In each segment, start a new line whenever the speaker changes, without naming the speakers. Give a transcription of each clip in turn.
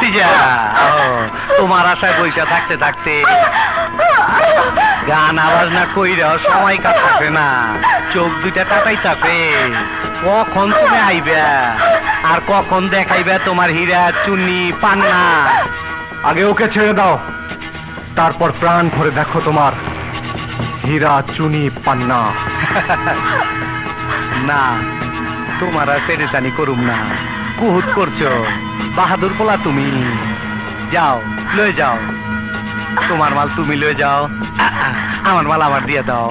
ভাতিজা, তোমার আশায় বইসা থাকতে থাকতে গান আওয়াজ না কইরাও সময় কাটাবে না, চোখ দুইটা কাটাইতাছে। কখন তুমি আইবা আর কখন দেখাইবা তোমার হীরা চুনি পান্না?
আগে ওকে ছেড়ে দাও, তারপর প্রাণ ভরে দেখো তোমার হীরা চুনি পান্না।
না, তোমার আর পেরেশানি করুম না। বহুত করছো, বাহাদুর পোলা তুমি। যাও, লয়ে যাও, তোমার মাল তুমি লয়ে যাও, আমার মাল আমার দিয়ে দাও।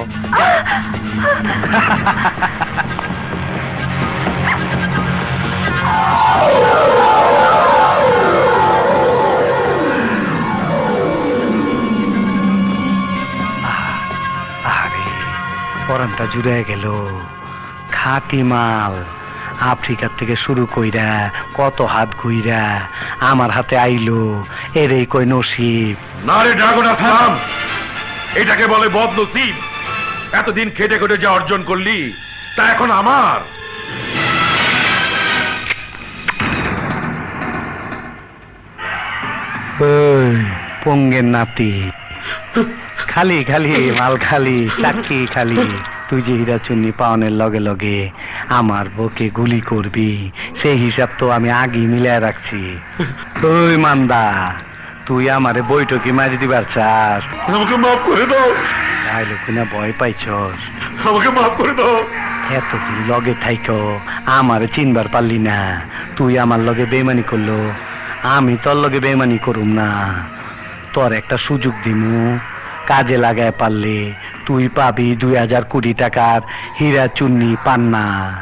আরে পরানটা জুড়ে গেল। খাঁটি মাল আফ্রিকার থেকে শুরু কইরা কত হাত ঘুইরা আমার হাতে আইলো, এরই কই নসিব।
না রে ড্রাগন আসলাম, এটাকে বলে বদনসিব। এতদিন খেটে খেটে যা অর্জন করলি তা এখন আমার।
পঙ্গের নাতি, খালি খালি মাল খালি, চাকি খালি। তুই যে হীরা চুন্নি পাওনের লগে লগে আমার বউকে গুলি করবি, সেই হিসাব তো আমি আগেই মিলাই রাখছি। ওই মান্দা, তুই আমারে বইটকি মারি দিবার চাস?
আমাকে মাফ করে দাও,
আইলো কিনা ভয় পাইছস?
আমাকে মাফ করে দাও।
এতদিন লগে থাইকো আমারে চিনবার পারলি না। তুই আমার লগে বেইমানি করলো, আমি তোর লগে বেইমানি করুম না। তোর একটা সুযোগ দিমু, কাজে লাগায় পারলে তুই পাবি 2000 কোটি টাকার হীরা চুন্নি পান্না।